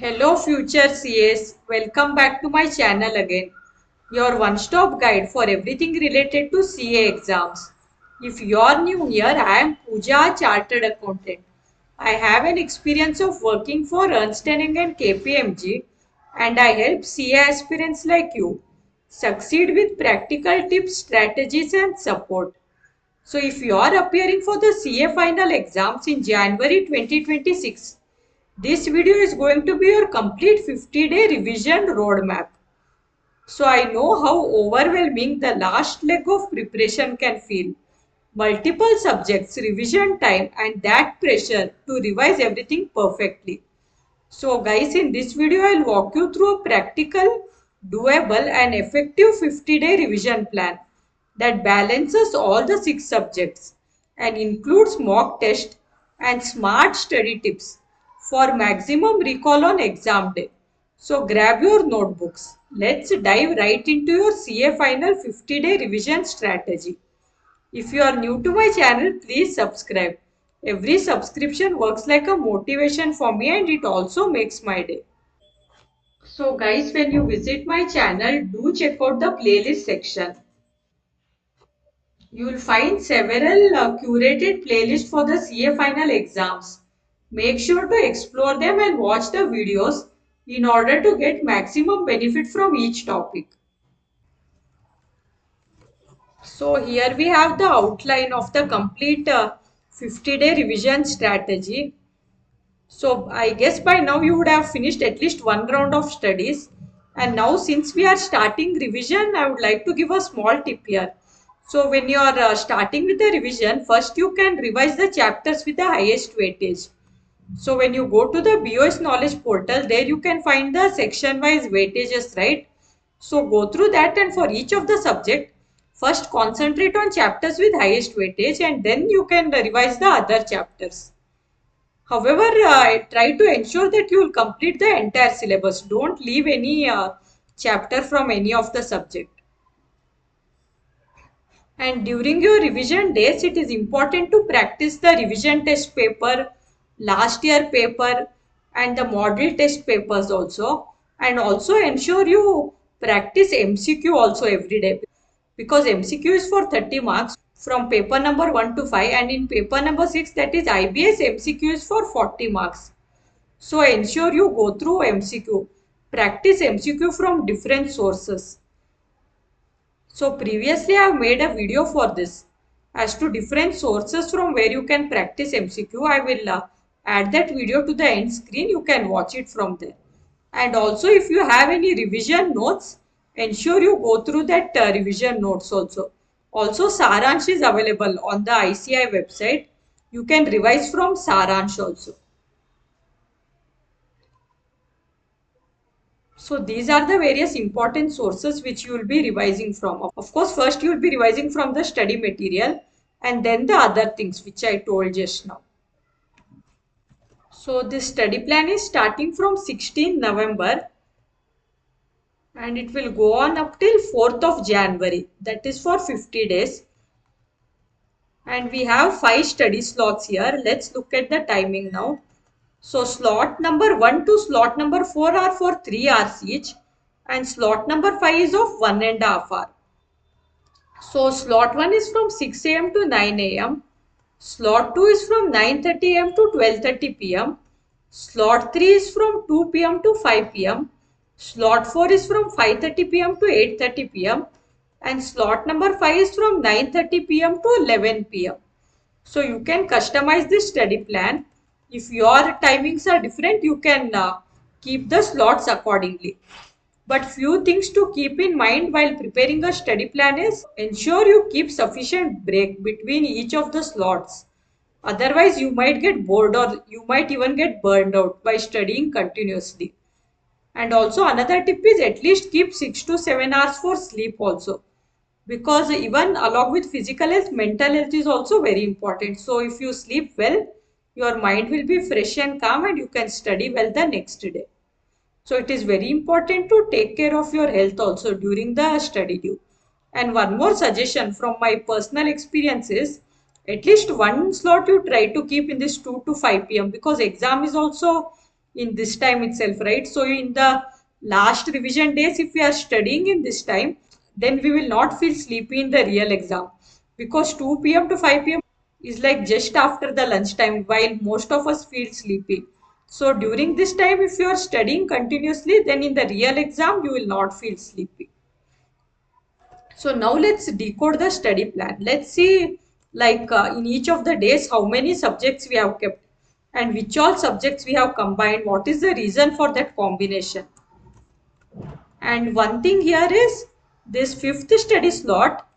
Hello future CAs, welcome back to my channel again. Your one-stop guide for everything related to CA exams. If you're new here, I am Pooja, Chartered Accountant. I have an experience of working for Ernst & Young and KPMG and I help CA aspirants like you succeed with practical tips, strategies and support. So if you are appearing for the CA final exams in January 2026, this video is going to be your complete 50-day revision roadmap. So I know how overwhelming the last leg of preparation can feel. Multiple subjects, revision time and that pressure to revise everything perfectly. So guys, in this video I'll walk you through a practical, doable and effective 50-day revision plan that balances all the 6 subjects and includes mock test and smart study tips for maximum recall on exam day. So grab your notebooks. Let's dive right into your CA final 50-day revision strategy. If you are new to my channel, please subscribe. Every subscription works like a motivation for me and it also makes my day. So guys, when you visit my channel, do check out the playlist section. You will find several curated playlists for the CA final exams. Make sure to explore them and watch the videos in order to get maximum benefit from each topic. So here we have the outline of the complete 50-day revision strategy. So I guess by now you would have finished at least one round of studies. And now since we are starting revision, I would like to give a small tip here. So when you are starting with the revision, first you can revise the chapters with the highest weightage. So when you go to the BOS knowledge portal, there you can find the section wise weightages, right? So go through that and for each of the subject, first concentrate on chapters with highest weightage and then you can revise the other chapters. However, try to ensure that you will complete the entire syllabus. Don't leave any chapter from any of the subject. And during your revision days, it is important to practice the revision test paper, last year paper, and the model test papers also. And also ensure you practice MCQ also every day because MCQ is for 30 marks from paper number 1 to 5 and in paper number 6 that is IBS MCQ is for 40 marks. So ensure you go through MCQ. Practice MCQ from different sources. So previously I have made a video for this as to different sources from where you can practice MCQ. I will add that video to the end screen. You can watch it from there. And also if you have any revision notes, ensure you go through that revision notes also. Also Saransh is available on the ICI website. You can revise from Saransh also. So these are the various important sources which you will be revising from. Of course, first you will be revising from the study material and then the other things which I told just now. So this study plan is starting from 16 November and it will go on up till 4th of January. That is for 50 days. And we have 5 study slots here. Let's look at the timing now. So slot number 1 to slot number 4 are for 3 hours each and slot number 5 is of 1.5 hour. So slot 1 is from 6 a.m. to 9 a.m. Slot 2 is from 9:30 a.m. to 12:30 p.m. Slot 3 is from 2 p.m. to 5 p.m. Slot 4 is from 5:30 p.m. to 8:30 p.m. And slot number 5 is from 9:30 p.m. to 11 p.m. So you can customize this study plan. If your timings are different, you can keep the slots accordingly. But few things to keep in mind while preparing a study plan is ensure you keep sufficient break between each of the slots. Otherwise, you might get bored or you might even get burned out by studying continuously. And also another tip is at least keep 6 to 7 hours for sleep also. Because even along with physical health, mental health is also very important. So if you sleep well, your mind will be fresh and calm and you can study well the next day. So it is very important to take care of your health also during the study due. And one more suggestion from my personal experience is at least one slot you try to keep in this 2 to 5 p.m. because exam is also in this time itself, right? So in the last revision days, if we are studying in this time, then we will not feel sleepy in the real exam, because 2 p.m. to 5 p.m. is like just after the lunch time, while most of us feel sleepy. So during this time, if you are studying continuously, then in the real exam, you will not feel sleepy. So now let's decode the study plan. Let's see, like in each of the days, how many subjects we have kept and which all subjects we have combined. What is the reason for that combination? And one thing here is this fifth study slot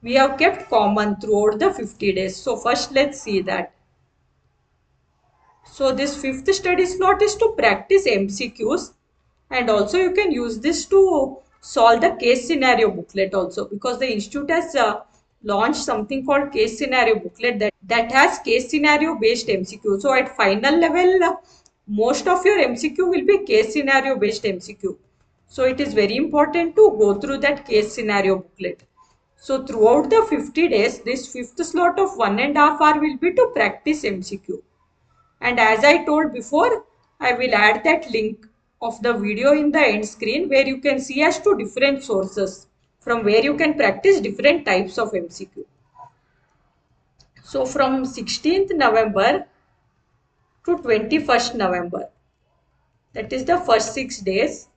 we have kept common throughout the 50 days. So first let's see that. So this fifth study slot is to practice MCQs, and also you can use this to solve the case scenario booklet also, because the institute has launched something called case scenario booklet that has case scenario based MCQ. So at final level, most of your MCQ will be case scenario based MCQ. So it is very important to go through that case scenario booklet. So throughout the 50 days, this fifth slot of 1.5 hours will be to practice MCQ. And as I told before, I will add that link of the video in the end screen, where you can see as to different sources from where you can practice different types of MCQ. So from 16th November to 21st November, that is the first 6 days.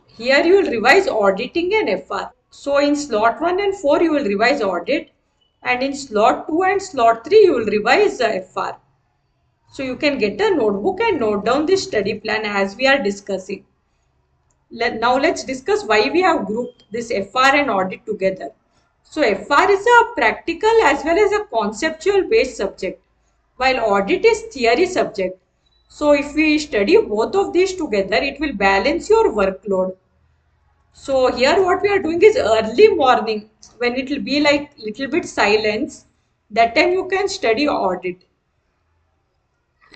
Here you will revise auditing and FR. So in slot 1 and 4 you will revise audit, and in slot 2 and slot 3 you will revise FR. So you can get a notebook and note down this study plan as we are discussing. Now let's discuss why we have grouped this FR and audit together. So FR is a practical as well as a conceptual based subject, while audit is theory subject. So if we study both of these together, it will balance your workload. So here what we are doing is early morning, when it will be like little bit silence, that time you can study audit.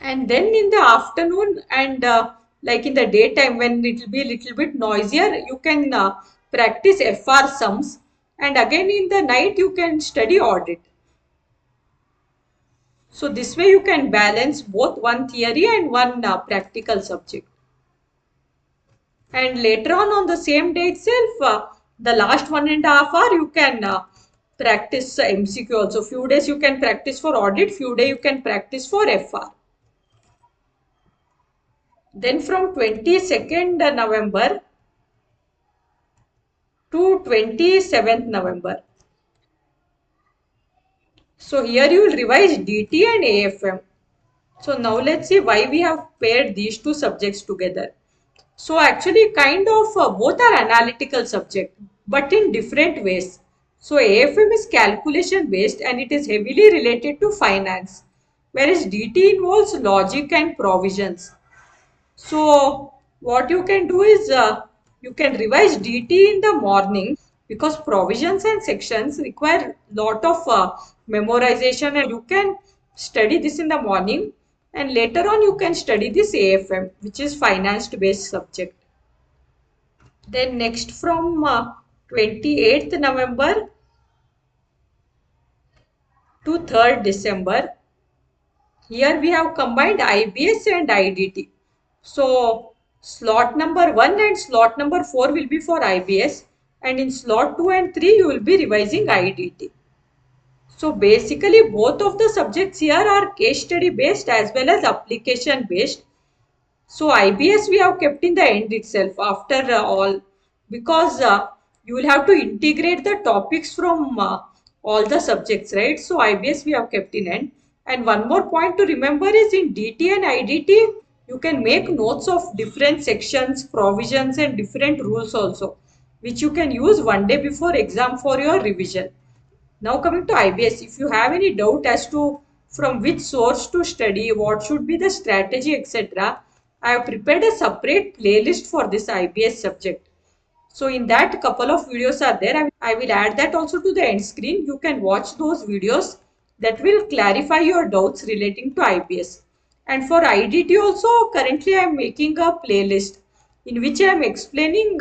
And then in the afternoon and like in the daytime, when it will be a little bit noisier, you can practice FR sums, and again in the night you can study audit. So this way you can balance both one theory and one practical subject. And later on the same day itself, the last 1.5 hours you can practice MCQ also. Few days you can practice for audit, few days you can practice for FR. Then from 22nd November to 27th November. So here you will revise DT and AFM. So now let's see why we have paired these two subjects together. So actually kind of both are analytical subject, but in different ways. So AFM is calculation based and it is heavily related to finance, whereas DT involves logic and provisions. So what you can do is you can revise DT in the morning, because provisions and sections require lot of memorization, and you can study this in the morning, and later on you can study this AFM, which is finance based subject. Then next from 28th November to 3rd December, here we have combined IBS and IDT. So slot number 1 and slot number 4 will be for IBS, and in slot 2 and 3 you will be revising IDT. So basically both of the subjects here are case study based as well as application based. So IBS we have kept in the end itself after all, because you will have to integrate the topics from all the subjects, right? So IBS we have kept in end. And one more point to remember is in DT and IDT, you can make notes of different sections, provisions and different rules also, which you can use one day before exam for your revision. Now coming to IBS, if you have any doubt as to from which source to study, what should be the strategy, etc., I have prepared a separate playlist for this IBS subject. So in that couple of videos are there. I will add that also to the end screen. You can watch those videos that will clarify your doubts relating to IBS. And for IDT also, currently I am making a playlist in which I am explaining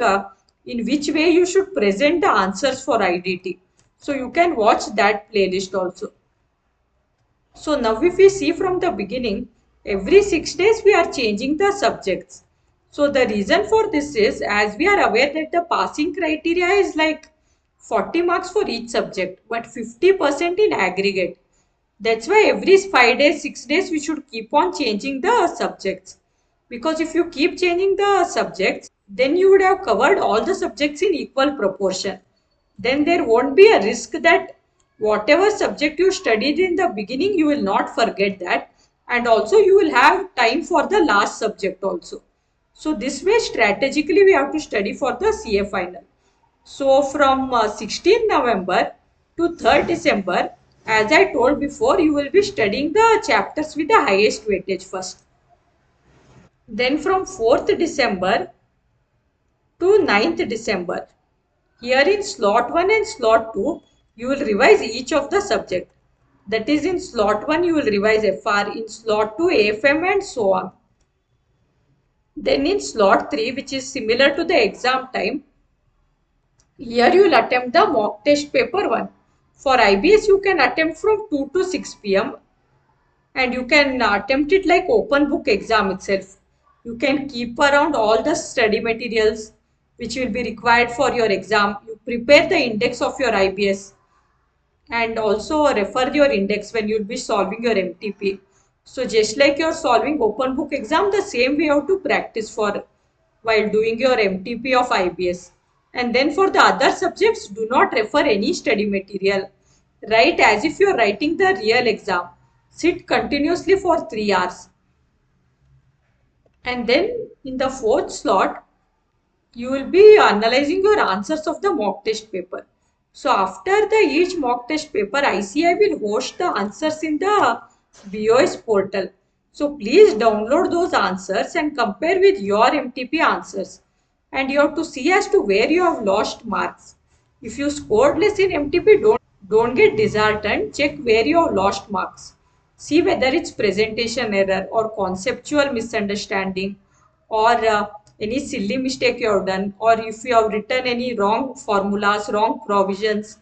in which way you should present the answers for IDT. So you can watch that playlist also. So now if we see from the beginning, every 6 days we are changing the subjects. So the reason for this is, as we are aware that the passing criteria is like 40 marks for each subject, but 50% in aggregate. That's why every 5 days, 6 days, we should keep on changing the subjects. Because if you keep changing the subjects, then you would have covered all the subjects in equal proportion. Then there won't be a risk that whatever subject you studied in the beginning, you will not forget that. And also you will have time for the last subject also. So this way strategically we have to study for the CA final. So from 16 November to 3rd December, as I told before, you will be studying the chapters with the highest weightage first. Then from 4th December to 9th December, here in slot 1 and slot 2, you will revise each of the subject. That is, in slot 1 you will revise FR, in slot 2 AFM and so on. Then in slot 3, which is similar to the exam time, here you will attempt the mock test paper 1. For IBS, you can attempt from 2 to 6 p.m. and you can attempt it like open book exam itself. You can keep around all the study materials which will be required for your exam. You prepare the index of your IBS and also refer your index when you'll be solving your MTP. So just like you're solving open book exam, the same way you have to practice for while doing your MTP of IBS. And then for the other subjects, do not refer any study material. Write as if you're writing the real exam. Sit continuously for 3 hours. And then in the 4th slot, you will be analyzing your answers of the mock test paper. So after the each mock test paper, ICI will host the answers in the BOS portal. So please download those answers and compare with your MTP answers. And you have to see as to where you have lost marks. If you scored less in MTP, don't get disheartened. Check where you have lost marks. See whether it's presentation error or conceptual misunderstanding or any silly mistake you have done, or if you have written any wrong formulas, wrong provisions.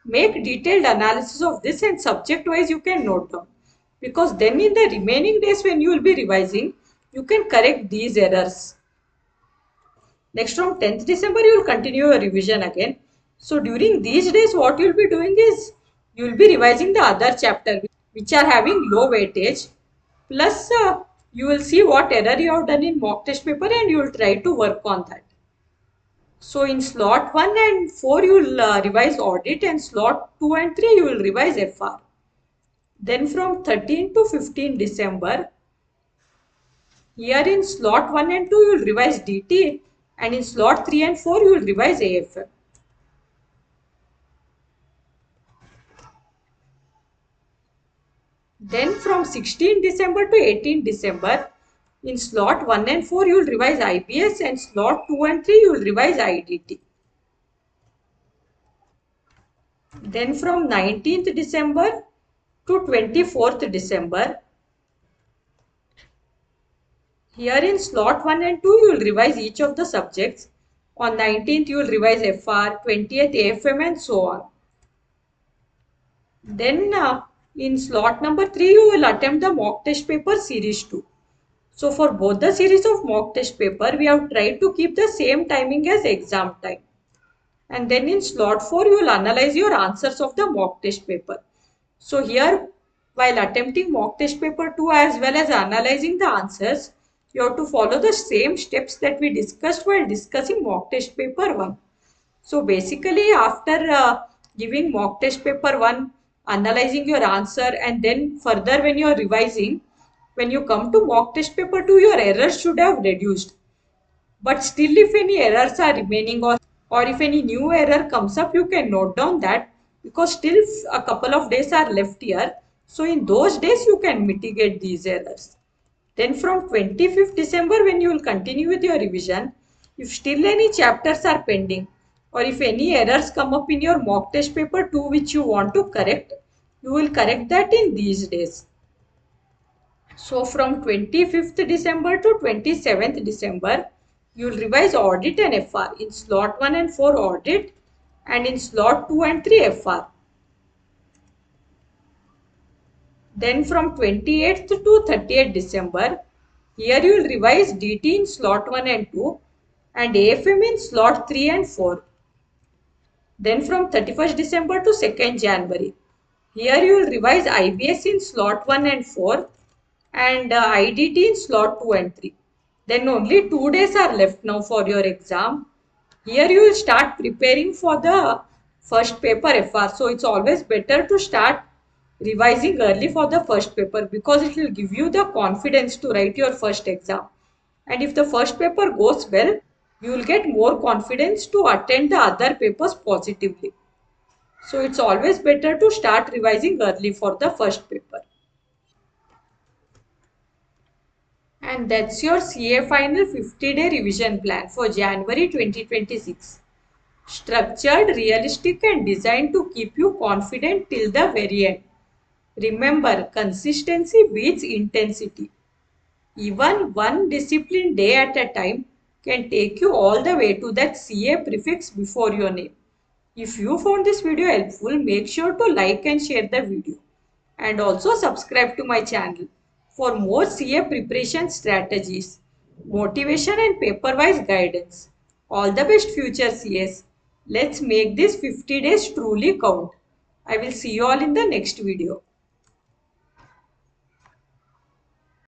Make detailed analysis of this and subject wise you can note down. Because then in the remaining days when you will be revising, you can correct these errors. Next, from 10th December, you will continue your revision again. So during these days, what you will be doing is, you will be revising the other chapter which are having low weightage. Plus, you will see what error you have done in mock test paper and you will try to work on that. So in slot 1 and 4, you will revise audit, and slot 2 and 3, you will revise FR. Then from 13 to 15 December, here in slot 1 and 2, you will revise DT, and in slot 3 and 4, you will revise AFM. Then from 16 December to 18 December, in slot 1 and 4, you will revise IBS, and slot 2 and 3, you will revise IDT. Then from 19th December to 24th December, here in slot 1 and 2, you will revise each of the subjects. On 19th, you will revise FR, 20th AFM and so on. Then in slot number 3, you will attempt the mock test paper series 2. So for both the series of mock test paper, we have tried to keep the same timing as exam time. And then in slot 4, you will analyze your answers of the mock test paper. So here, while attempting mock test paper 2 as well as analyzing the answers, you have to follow the same steps that we discussed while discussing mock test paper 1. So basically, after giving mock test paper 1, analyzing your answer, and then further when you are revising, when you come to mock test paper 2, your errors should have reduced. But still, if any errors are remaining, or if any new error comes up, you can note down that, because still a couple of days are left here. So in those days, you can mitigate these errors. Then from 25th December, when you will continue with your revision, if still any chapters are pending, or if any errors come up in your mock test paper 2 which you want to correct, you will correct that in these days. So from 25th December to 27th December, you will revise audit and FR. In slot 1 and 4 audit, and in slot 2 and 3 FR. Then from 28th to 30th December, here you will revise DT in slot 1 and 2 and AFM in slot 3 and 4. Then from 31st December to 2nd January, here you will revise IBS in slot 1 and 4 and IDT in slot 2 and 3. Then only 2 days are left now for your exam. Here you will start preparing for the first paper FR. So it's always better to start revising early for the first paper because it will give you the confidence to write your first exam. And if the first paper goes well, you will get more confidence to attend the other papers positively. So it's always better to start revising early for the first paper. And that's your CA final 50-day revision plan for January 2026. Structured, realistic and designed to keep you confident till the very end. Remember, consistency beats intensity. Even one disciplined day at a time can take you all the way to that CA prefix before your name. If you found this video helpful, make sure to like and share the video. And also subscribe to my channel for more CA preparation strategies, motivation and paper-wise guidance. All the best future CAs. Let's make this 50 days truly count. I will see you all in the next video.